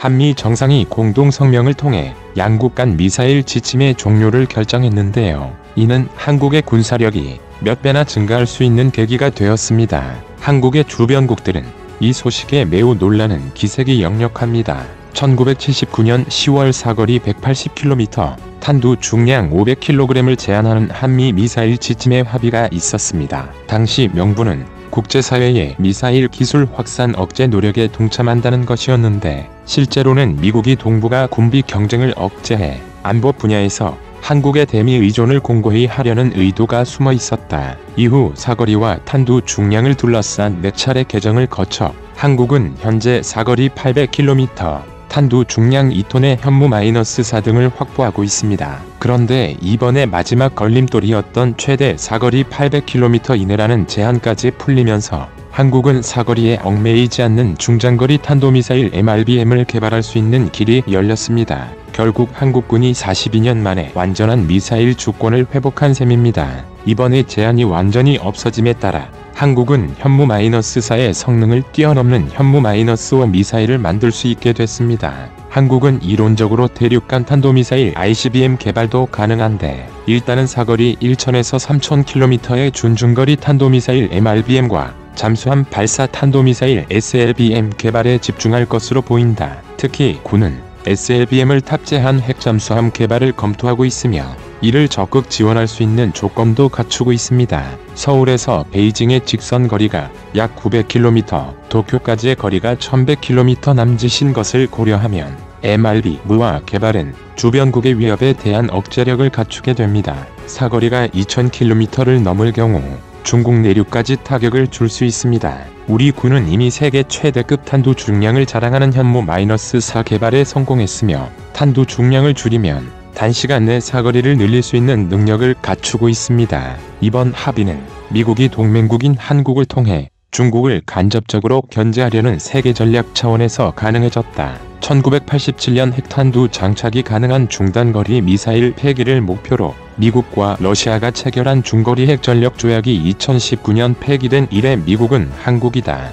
한미 정상이 공동 성명을 통해 양국 간 미사일 지침의 종료를 결정했는데요. 이는 한국의 군사력이 몇 배나 증가할 수 있는 계기가 되었습니다. 한국의 주변국들은 이 소식에 매우 놀라는 기색이 역력합니다. 1979년 10월 사거리 180km, 탄두 중량 500kg을 제한하는 한미 미사일 지침의 합의가 있었습니다. 당시 명분은 국제사회의 미사일 기술 확산 억제 노력에 동참한다는 것이었는데, 실제로는 미국이 동북아 군비 경쟁을 억제해 안보 분야에서 한국의 대미 의존을 공고히 하려는 의도가 숨어 있었다. 이후 사거리와 탄두 중량을 둘러싼 4차례 개정을 거쳐 한국은 현재 사거리 800km, 탄두 중량 2톤의 현무 -4 등을 확보하고 있습니다. 그런데 이번에 마지막 걸림돌이었던 최대 사거리 800km 이내라는 제한까지 풀리면서 한국은 사거리에 얽매이지 않는 중장거리 탄도미사일 MRBM을 개발할 수 있는 길이 열렸습니다. 결국 한국군이 42년 만에 완전한 미사일 주권을 회복한 셈입니다. 이번에 제한이 완전히 없어짐에 따라 한국은 현무 -4의 성능을 뛰어넘는 현무 -5 미사일을 만들 수 있게 됐습니다. 한국은 이론적으로 대륙간 탄도미사일 ICBM 개발도 가능한데, 일단은 사거리 1000에서 3000km의 준중거리 탄도미사일 MRBM과 잠수함 발사 탄도미사일 SLBM 개발에 집중할 것으로 보인다. 특히 군은 SLBM을 탑재한 핵잠수함 개발을 검토하고 있으며 이를 적극 지원할 수 있는 조건도 갖추고 있습니다. 서울에서 베이징의 직선 거리가 약 900km, 도쿄까지의 거리가 1100km 남짓인 것을 고려하면 MRBM과 개발은 주변국의 위협에 대한 억제력을 갖추게 됩니다. 사거리가 2000km를 넘을 경우 중국 내륙까지 타격을 줄 수 있습니다. 우리 군은 이미 세계 최대급 탄두 중량을 자랑하는 현무 -4 개발에 성공했으며, 탄두 중량을 줄이면 단시간 내 사거리를 늘릴 수 있는 능력을 갖추고 있습니다. 이번 합의는 미국이 동맹국인 한국을 통해 중국을 간접적으로 견제하려는 세계 전략 차원에서 가능해졌다. 1987년 핵탄두 장착이 가능한 중단거리 미사일 폐기를 목표로 미국과 러시아가 체결한 중거리 핵전력 조약이 2019년 폐기된 이래 미국은 한국이다,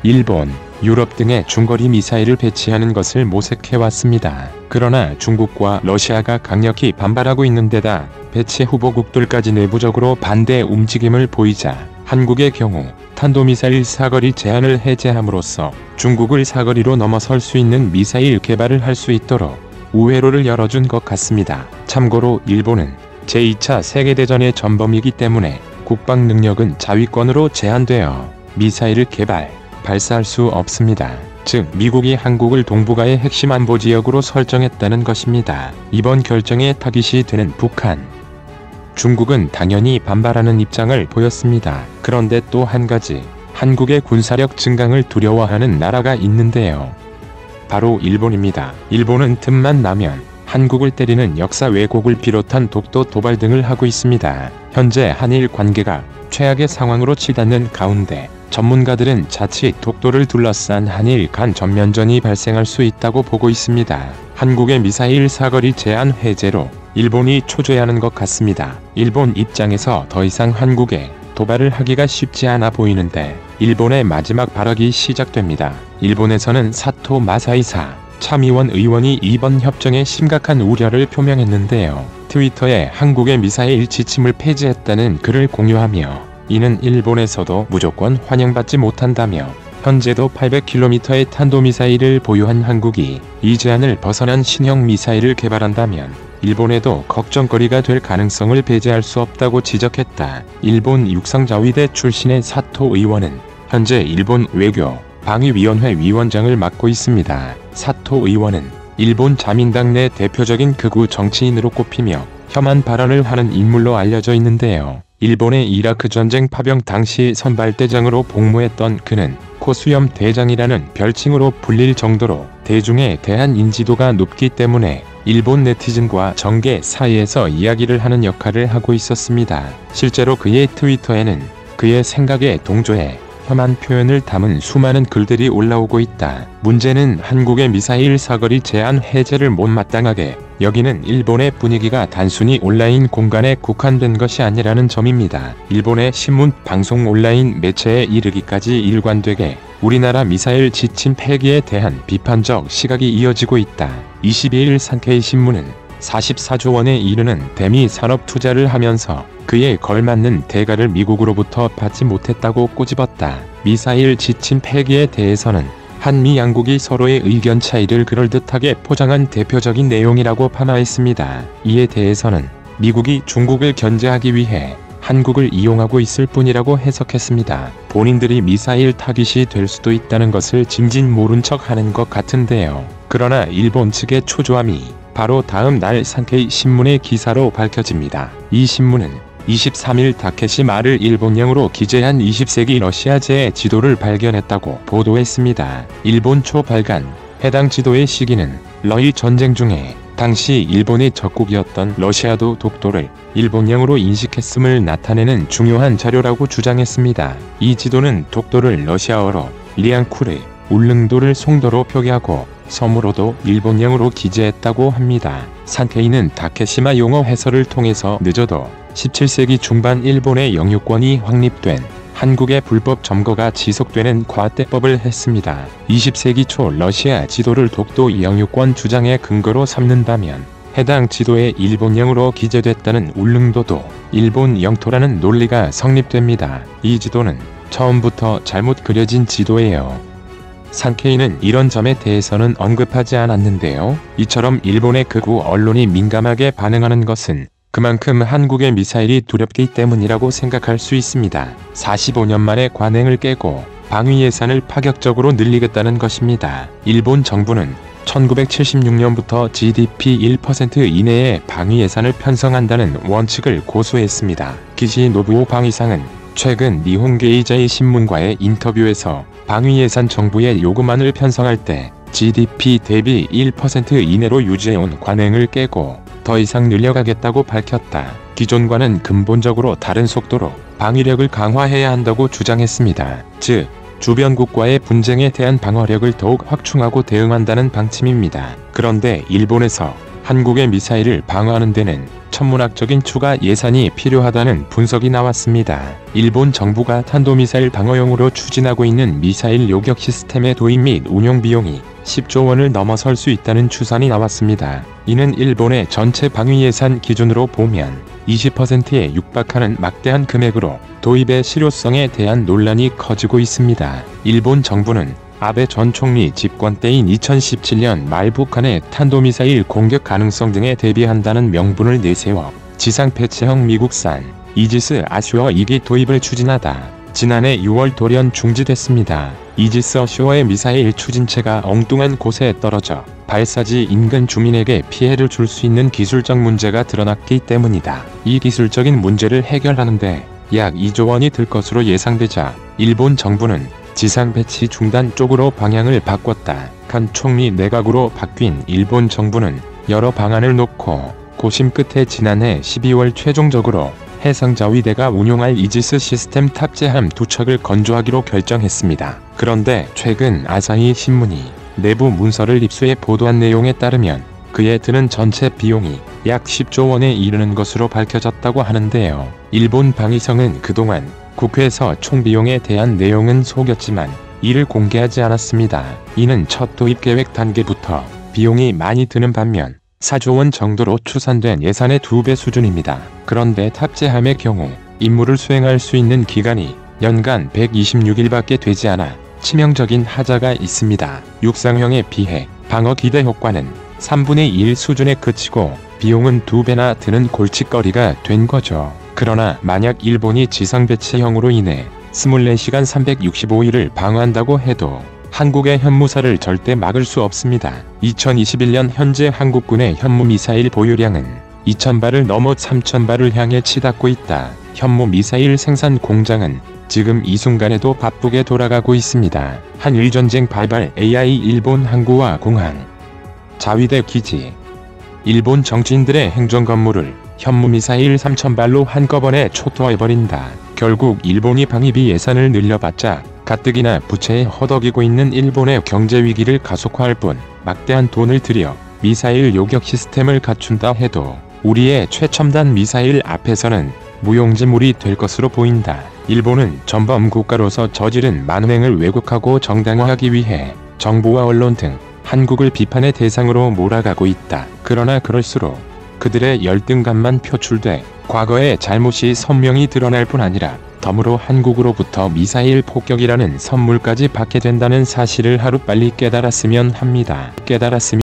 일본, 유럽 등의 중거리 미사일을 배치하는 것을 모색해왔습니다. 그러나 중국과 러시아가 강력히 반발하고 있는 데다 배치 후보국들까지 내부적으로 반대 움직임을 보이자 한국의 경우 탄도미사일 사거리 제한을 해제함으로써 중국을 사거리로 넘어설 수 있는 미사일 개발을 할 수 있도록 우회로를 열어준 것 같습니다. 참고로 일본은 제2차 세계대전의 전범이기 때문에 국방 능력은 자위권으로 제한되어 미사일을 개발, 발사할 수 없습니다. 즉 미국이 한국을 동북아의 핵심 안보 지역으로 설정했다는 것입니다. 이번 결정에 타깃이 되는 북한, 중국은 당연히 반발하는 입장을 보였습니다. 그런데 또 한 가지, 한국의 군사력 증강을 두려워하는 나라가 있는데요. 바로 일본입니다. 일본은 틈만 나면 한국을 때리는 역사 왜곡을 비롯한 독도 도발 등을 하고 있습니다. 현재 한일 관계가 최악의 상황으로 치닫는 가운데 전문가들은 자칫 독도를 둘러싼 한일 간 전면전이 발생할 수 있다고 보고 있습니다. 한국의 미사일 사거리 제한 해제로 일본이 초조해하는 것 같습니다. 일본 입장에서 더 이상 한국에 도발을 하기가 쉽지 않아 보이는데 일본의 마지막 발악이 시작됩니다. 일본에서는 사토 마사이사 참의원 의원이 이번 협정에 심각한 우려를 표명했는데요. 트위터에 한국의 미사일 지침을 폐지했다는 글을 공유하며 이는 일본에서도 무조건 환영받지 못한다며 현재도 800km의 탄도미사일을 보유한 한국이 이 제한을 벗어난 신형 미사일을 개발한다면 일본에도 걱정거리가 될 가능성을 배제할 수 없다고 지적했다. 일본 육상자위대 출신의 사토 의원은 현재 일본 외교 방위위원회 위원장을 맡고 있습니다. 사토 의원은 일본 자민당 내 대표적인 극우 정치인으로 꼽히며 혐한 발언을 하는 인물로 알려져 있는데요. 일본의 이라크 전쟁 파병 당시 선발대장으로 복무했던 그는 코수염 대장이라는 별칭으로 불릴 정도로 대중에 대한 인지도가 높기 때문에 일본 네티즌과 정계 사이에서 이야기를 하는 역할을 하고 있었습니다. 실제로 그의 트위터에는 그의 생각에 동조해 혐한 표현을 담은 수많은 글들이 올라오고 있다. 문제는 한국의 미사일 사거리 제한 해제를 못마땅하게 여기는 일본의 분위기가 단순히 온라인 공간에 국한된 것이 아니라는 점입니다. 일본의 신문, 방송, 온라인 매체에 이르기까지 일관되게 우리나라 미사일 지침 폐기에 대한 비판적 시각이 이어지고 있다. 22일 산케이신문은 44조 원에 이르는 대미 산업 투자를 하면서 그에 걸맞는 대가를 미국으로부터 받지 못했다고 꼬집었다. 미사일 지침 폐기에 대해서는 한미 양국이 서로의 의견 차이를 그럴듯하게 포장한 대표적인 내용이라고 폄하했습니다. 이에 대해서는 미국이 중국을 견제하기 위해 한국을 이용하고 있을 뿐이라고 해석했습니다. 본인들이 미사일 타깃이 될 수도 있다는 것을 짐짓 모른 척 하는 것 같은데요. 그러나 일본 측의 초조함이 바로 다음 날 산케이 신문의 기사로 밝혀집니다. 이 신문은 23일 다케시마를 일본령으로 기재한 20세기 러시아제의 지도를 발견했다고 보도했습니다. 일본 초 발간 해당 지도의 시기는 러일 전쟁 중에 당시 일본의 적국이었던 러시아도 독도를 일본령으로 인식했음을 나타내는 중요한 자료라고 주장했습니다. 이 지도는 독도를 러시아어로 리앙쿠르, 울릉도를 송도로 표기하고 섬으로도 일본령으로 기재했다고 합니다. 산케이는 다케시마 용어 해설을 통해서 늦어도 17세기 중반 일본의 영유권이 확립된 한국의 불법 점거가 지속되는 과대법을 했습니다. 20세기 초 러시아 지도를 독도 영유권 주장의 근거로 삼는다면 해당 지도에 일본령으로 기재됐다는 울릉도도 일본 영토라는 논리가 성립됩니다. 이 지도는 처음부터 잘못 그려진 지도예요. 산케이는 이런 점에 대해서는 언급하지 않았는데요. 이처럼 일본의 극우 언론이 민감하게 반응하는 것은 그만큼 한국의 미사일이 두렵기 때문이라고 생각할 수 있습니다. 45년 만에 관행을 깨고 방위 예산을 파격적으로 늘리겠다는 것입니다. 일본 정부는 1976년부터 GDP 1% 이내의 방위 예산을 편성한다는 원칙을 고수했습니다. 기시 노부오 방위상은 최근 니혼 게이자이 신문과의 인터뷰에서 방위 예산 정부의 요구만을 편성할 때 GDP 대비 1% 이내로 유지해온 관행을 깨고 더 이상 늘려가겠다고 밝혔다. 기존과는 근본적으로 다른 속도로 방위력을 강화해야 한다고 주장했습니다. 즉, 주변국과의 분쟁에 대한 방어력을 더욱 확충하고 대응한다는 방침입니다. 그런데 일본에서 한국의 미사일을 방어하는 데는 천문학적인 추가 예산이 필요하다는 분석이 나왔습니다. 일본 정부가 탄도미사일 방어용으로 추진하고 있는 미사일 요격 시스템의 도입 및 운용 비용이 10조 원을 넘어설 수 있다는 추산이 나왔습니다. 이는 일본의 전체 방위 예산 기준으로 보면 20%에 육박하는 막대한 금액으로 도입의 실효성에 대한 논란이 커지고 있습니다. 일본 정부는 아베 전 총리 집권 때인 2017년 말 북한의 탄도미사일 공격 가능성 등에 대비한다는 명분을 내세워 지상 배치형 미국산 이지스 아슈어 2기 도입을 추진하다 지난해 6월 돌연 중지됐습니다. 이지스 어슈어의 미사일 추진체가 엉뚱한 곳에 떨어져 발사지 인근 주민에게 피해를 줄 수 있는 기술적 문제가 드러났기 때문이다. 이 기술적인 문제를 해결하는데 약 2조 원이 들 것으로 예상되자 일본 정부는 지상 배치 중단 쪽으로 방향을 바꿨다. 칸 총리 내각으로 바뀐 일본 정부는 여러 방안을 놓고 고심 끝에 지난해 12월 최종적으로 해상자위대가 운용할 이지스 시스템 탑재함 2척을 건조하기로 결정했습니다. 그런데 최근 아사히 신문이 내부 문서를 입수해 보도한 내용에 따르면 그에 드는 전체 비용이 약 10조 원에 이르는 것으로 밝혀졌다고 하는데요. 일본 방위성은 그동안 국회에서 총비용에 대한 내용은 속였지만 이를 공개하지 않았습니다. 이는 첫 도입 계획 단계부터 비용이 많이 드는 반면 4조 원 정도로 추산된 예산의 2배 수준입니다. 그런데 탑재함의 경우 임무를 수행할 수 있는 기간이 연간 126일밖에 되지 않아 치명적인 하자가 있습니다. 육상형에 비해 방어 기대 효과는 3분의 1 수준에 그치고 비용은 2배나 드는 골칫거리가 된 거죠. 그러나 만약 일본이 지상 배치형으로 인해 24시간 365일을 방어한다고 해도 한국의 현무사를 절대 막을 수 없습니다. 2021년 현재 한국군의 현무 미사일 보유량은 2,000발을 넘어 3,000발을 향해 치닫고 있다. 현무 미사일 생산 공장은 지금 이 순간에도 바쁘게 돌아가고 있습니다. 한일전쟁 발발 AI 일본 항구와 공항 자위대 기지 일본 정치인들의 행정 건물을 현무미사일 3,000발로 한꺼번에 초토화해버린다. 결국 일본이 방위비 예산을 늘려봤자 가뜩이나 부채에 허덕이고 있는 일본의 경제위기를 가속화할 뿐 막대한 돈을 들여 미사일 요격 시스템을 갖춘다 해도 우리의 최첨단 미사일 앞에서는 무용지물이 될 것으로 보인다. 일본은 전범 국가로서 저지른 만행을 왜곡하고 정당화하기 위해 정부와 언론 등 한국을 비판의 대상으로 몰아가고 있다. 그러나 그럴수록 그들의 열등감만 표출돼 과거의 잘못이 선명히 드러날 뿐 아니라 덤으로 한국으로부터 미사일 폭격이라는 선물까지 받게 된다는 사실을 하루빨리 깨달았으면 합니다.